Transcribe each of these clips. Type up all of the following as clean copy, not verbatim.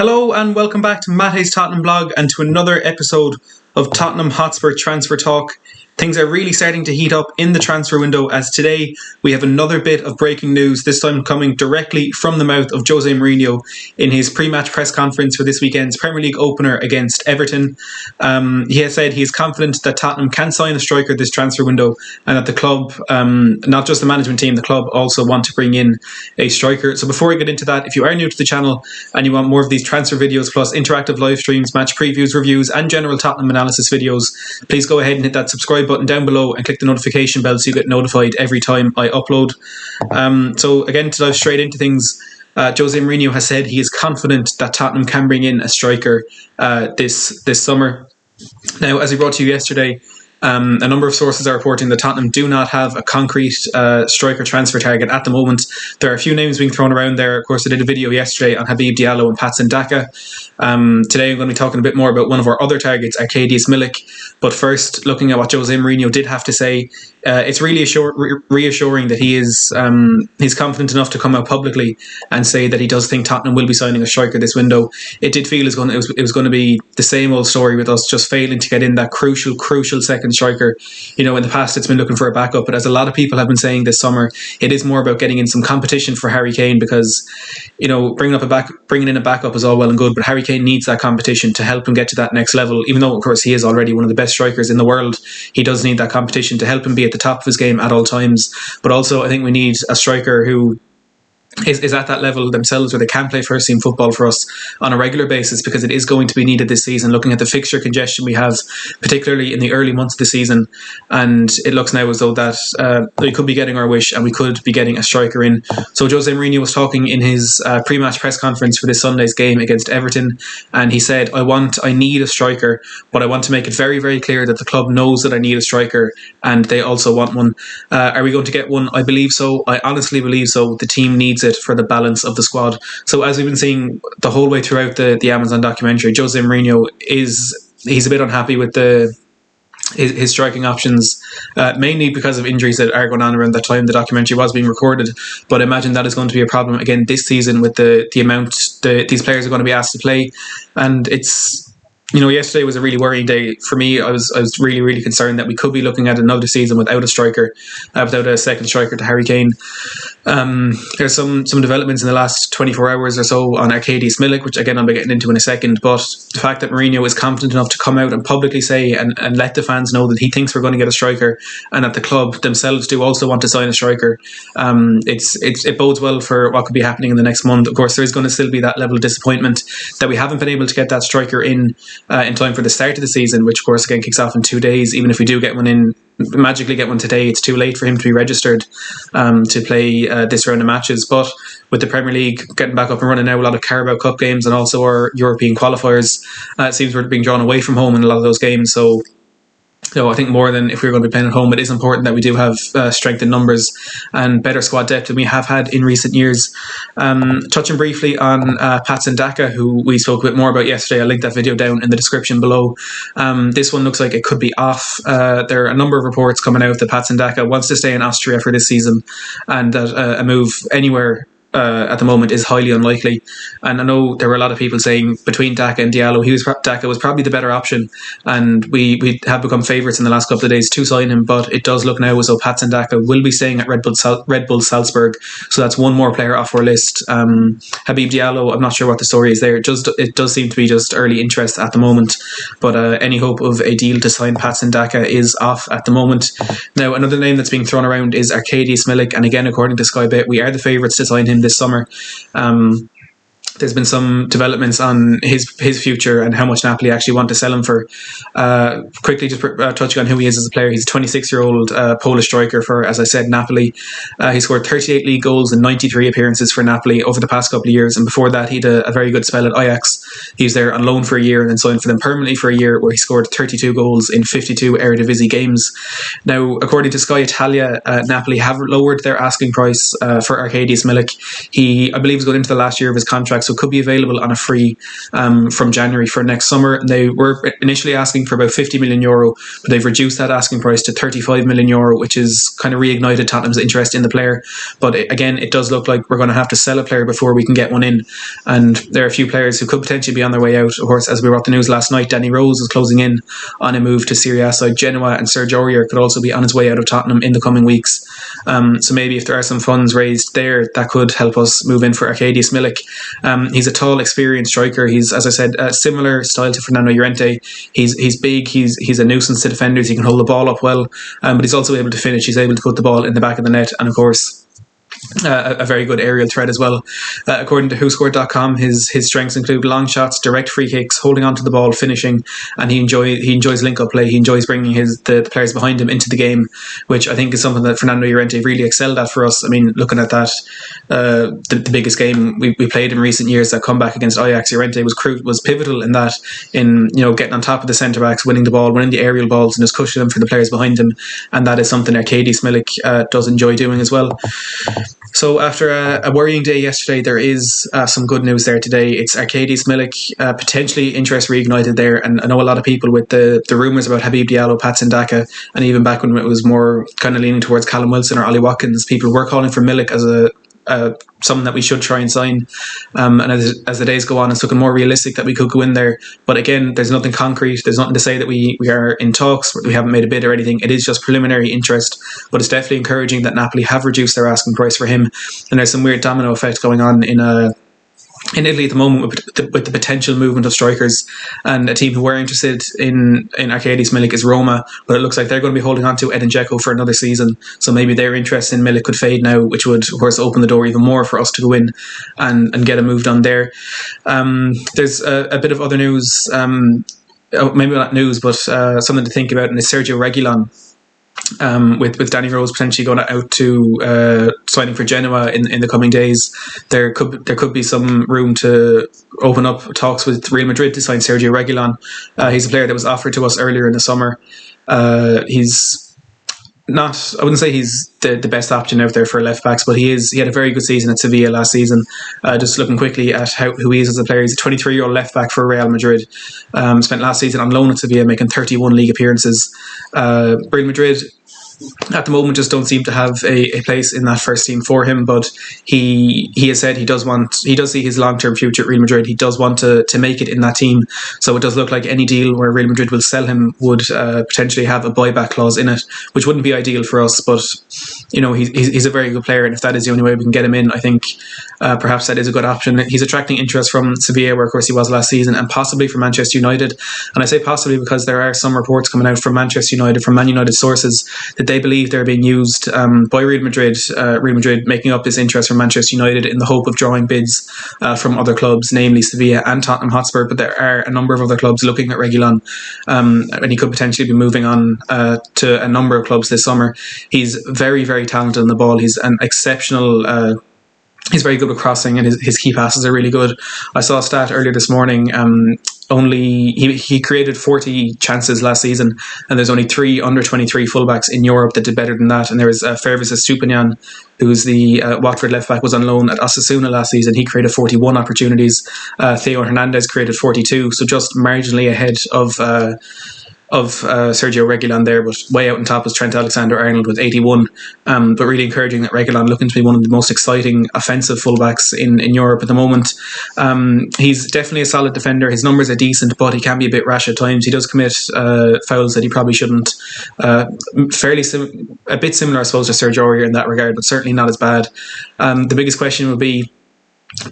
Hello and welcome back to Mate's Tottenham blog and to another episode of Tottenham Hotspur Transfer Talk. Things are really starting to heat up in the transfer window as today we have another bit of breaking news, this time coming directly from the mouth of Jose Mourinho in his pre-match press conference for this weekend's Premier League opener against Everton. He has said he is confident that Tottenham can sign a striker this transfer window and that the club, not just the management team, the club also want to bring in a striker. So before we get into that, if you are new to the channel and you want more of these transfer videos plus interactive live streams, match previews, reviews and general Tottenham analysis videos, please go ahead and hit that subscribe button down below and click the notification bell so you get notified every time I upload. So again, to dive straight into things, Jose Mourinho has said he is confident that Tottenham can bring in a striker this summer. Now, as we brought to you yesterday, a number of sources are reporting that Tottenham do not have a concrete striker transfer target at the moment. There are a few names being thrown around there. Of course, I did a video yesterday on Habib Diallo and Patson Daka. Today I'm going to be talking a bit more about one of our other targets, Arcadius Malik. But first, looking at what Jose Mourinho did have to say, it's really reassuring that he's confident enough to come out publicly and say that he does think Tottenham will be signing a striker this window. It did feel it was going to be the same old story with us just failing to get in that crucial second striker. You know, in the past it's been looking for a backup, but as a lot of people have been saying this summer, it is more about getting in some competition for Harry Kane because, you know, bringing in a backup is all well and good, but Harry Kane needs that competition to help him get to that next level. Even though, of course, he is already one of the best strikers in the world, he does need that competition to help him be at the top of his game at all times. But also, I think we need a striker who is at that level themselves where they can play first team football for us on a regular basis, because it is going to be needed this season, looking at the fixture congestion we have, particularly in the early months of the season. And it looks now as though that we could be getting our wish and we could be getting a striker in. So Jose Mourinho was talking in his pre-match press conference for this Sunday's game against Everton, and he said, I need a striker, but I want to make it very, very clear that the club knows that I need a striker and they also want one. Are we going to get one? I believe so. I honestly believe so. The team needs it for the balance of the squad. So as we've been seeing the whole way throughout the Amazon documentary, Jose Mourinho he's a bit unhappy with his striking options, mainly because of injuries that are going on around that time the documentary was being recorded. But I imagine that is going to be a problem again this season with the amount these players are going to be asked to play. And it's, you know, yesterday was a really worrying day for me. I was really, really concerned that we could be looking at another season without a striker, without a second striker to Harry Kane. There's some developments in the last 24 hours or so on Arcadius Malik, which again I'll be getting into in a second. But the fact that Mourinho is confident enough to come out and publicly say and let the fans know that he thinks we're going to get a striker, and that the club themselves do also want to sign a striker, it bodes well for what could be happening in the next month. Of course, there is going to still be that level of disappointment that we haven't been able to get that striker in time for the start of the season, which of course again kicks off in 2 days. Even if we do get one in, magically get one today, it's too late for him to be registered to play this round of matches. But with the Premier League getting back up and running now, a lot of Carabao Cup games and also our European qualifiers, it seems we're being drawn away from home in a lot of those games. So I think more than if we're going to be playing at home, it is important that we do have strength in numbers and better squad depth than we have had in recent years. Touching briefly on Patson Daka, who we spoke a bit more about yesterday, I'll link that video down in the description below. This one looks like it could be off. There are a number of reports coming out that Patson Daka wants to stay in Austria for this season, and that a move anywhere at the moment is highly unlikely. And I know there were a lot of people saying between Daka and Diallo, Daka was probably the better option, and we have become favourites in the last couple of days to sign him. But it does look now as though Patson Daka will be staying at Red Bull Salzburg, so that's one more player off our list. Habib Diallo, I'm not sure what the story is there. It does seem to be just early interest at the moment, but any hope of a deal to sign Patson Daka is off at the moment. Now, another name that's being thrown around is Arcadius Malik, and again, according to Sky Bet, we are the favourites to sign him this summer. There's been some developments on his future and how much Napoli actually want to sell him for. Quickly, just touching on who he is as a player, he's a 26-year-old Polish striker for, as I said, Napoli. He scored 38 league goals in 93 appearances for Napoli over the past couple of years, and before that he had a very good spell at Ajax. He was there on loan for a year and then signed for them permanently for a year, where he scored 32 goals in 52 Eredivisie games. Now, according to Sky Italia, Napoli have lowered their asking price for Arcadius Milik. He, I believe, is going into the last year of his contract, so so it could be available on a free from January for next summer. And they were initially asking for about €50 million, but they've reduced that asking price to €35 million, which is kind of reignited Tottenham's interest in the player. But again, it does look like we're going to have to sell a player before we can get one in. And there are a few players who could potentially be on their way out. Of course, as we wrote the news last night, Danny Rose is closing in on a move to Serie A side Genoa, and Sergio Reguilon could also be on his way out of Tottenham in the coming weeks. So maybe if there are some funds raised there, that could help us move in for Arcadius Malik. He's a tall, experienced striker. He's, as I said, a similar style to Fernando Llorente. He's big. He's a nuisance to defenders. He can hold the ball up well, but he's also able to finish. He's able to put the ball in the back of the net, and of course, a very good aerial threat as well. According to WhoScored.com, his strengths include long shots, direct free kicks, holding onto the ball, finishing, and he enjoys link-up play. He enjoys bringing the players behind him into the game, which I think is something that Fernando Llorente really excelled at for us. I mean, looking at that, the biggest game we played in recent years, that comeback against Ajax, Llorente was pivotal in that, in getting on top of the centre backs, winning the ball, winning the aerial balls, and just cushioning them for the players behind him, and that is something Arcadius Milik does enjoy doing as well. So after a worrying day yesterday, there is some good news there today. It's Arcadius Milik, potentially interest reignited there, and I know a lot of people with the rumours about Habib Diallo, Patson Daka, and even back when it was more kind of leaning towards Callum Wilson or Ollie Watkins, people were calling for Milik as something that we should try and sign. And as the days go on, it's looking more realistic that we could go in there. But again, there's nothing concrete. There's nothing to say that we are in talks. We haven't made a bid or anything. It is just preliminary interest. But it's definitely encouraging that Napoli have reduced their asking price for him. And there's some weird domino effect going on in Italy at the moment with the potential movement of strikers, and a team who were interested in Arcadius Milik is Roma, but it looks like they're going to be holding on to Edin Dzeko for another season, so maybe their interest in Milik could fade now, which would of course open the door even more for us to go in and get a move done there. There's a bit of other news, maybe not news, but something to think about, and it's Sergio Reguilon. With Danny Rose potentially going out to signing for Genoa in the coming days, there could be some room to open up talks with Real Madrid to sign Sergio Reguilon. He's a player that was offered to us earlier in the summer. He's not, I wouldn't say he's the best option out there for left backs, but he had a very good season at Sevilla last season. Just looking quickly at who he is as a player, he's a 23-year-old left back for Real Madrid. Spent last season on loan at Sevilla, making 31 league appearances. Real Madrid at the moment just don't seem to have a place in that first team for him, but he has said he does see his long-term future at Real Madrid. He does want to make it in that team, so it does look like any deal where Real Madrid will sell him would potentially have a buyback clause in it, which wouldn't be ideal for us, but he's a very good player, and if that is the only way we can get him in, I think perhaps that is a good option. He's attracting interest from Sevilla, where of course he was last season, and possibly from Manchester United, and I say possibly because there are some reports coming out from Manchester United, from Man United sources, that they believe they're being used by Real Madrid, making up this interest from Manchester United in the hope of drawing bids from other clubs, namely Sevilla and Tottenham Hotspur, but there are a number of other clubs looking at Reguilon, and he could potentially be moving on to a number of clubs this summer. He's very, very talented on the ball. He's an exceptional he's very good with crossing, and his key passes are really good. I saw a stat earlier this morning. He created 40 chances last season, and there's only 3 under-23 fullbacks in Europe that did better than that. And there was Fervis Estupiñán, who's the Watford left back, was on loan at Osasuna last season. He created 41 opportunities. Theo Hernandez created 42, so just marginally ahead of Sergio Reguilon there, but way out on top was Trent Alexander-Arnold with 81. But really encouraging that Reguilon looking to be one of the most exciting offensive fullbacks in Europe at the moment. He's definitely a solid defender. His numbers are decent, but he can be a bit rash at times. He does commit fouls that he probably shouldn't. A bit similar, I suppose, to Sergio Aurier in that regard, but certainly not as bad. The biggest question would be,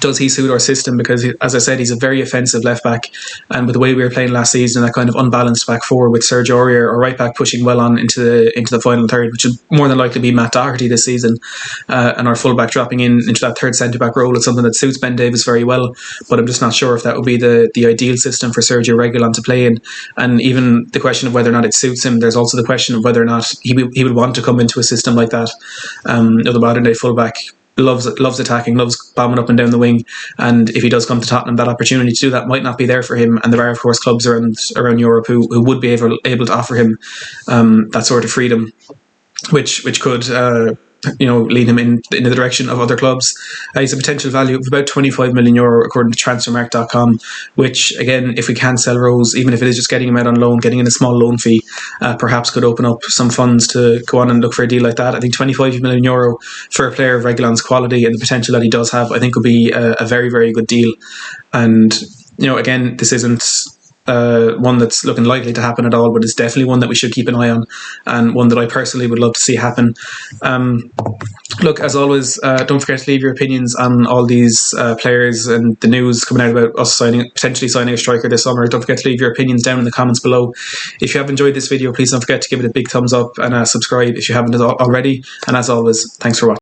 does he suit our system? Because, as I said, he's a very offensive left back, and with the way we were playing last season, that kind of unbalanced back four with Sergio Aurier, our right back, pushing well on into the final third, which would more than likely be Matt Doherty this season, and our full back dropping into that third centre back role. It's something that suits Ben Davies very well, but I'm just not sure if that would be the ideal system for Sergio Reguilon to play in. And even the question of whether or not it suits him, there's also the question of whether or not he would want to come into a system like that. The modern day full back loves attacking, loves bombing up and down the wing, and if he does come to Tottenham, that opportunity to do that might not be there for him, and there are of course clubs around Europe who would be able to offer him that sort of freedom, which could lead him in the direction of other clubs. He's a potential value of about €25 million according to transfermarkt.com, which again, if we can sell Rose, even if it is just getting him out on loan, getting in a small loan fee, perhaps could open up some funds to go on and look for a deal like that. I think €25 million for a player of Reguilon's quality and the potential that he does have, I think would be a very, very good deal. And again, this isn't one that's looking likely to happen at all, but it's definitely one that we should keep an eye on, and one that I personally would love to see happen. Look, as always, don't forget to leave your opinions on all these players and the news coming out about us potentially signing a striker this summer. Don't forget to leave your opinions down in the comments below. If you have enjoyed this video, please don't forget to give it a big thumbs up and subscribe if you haven't already. And as always, thanks for watching.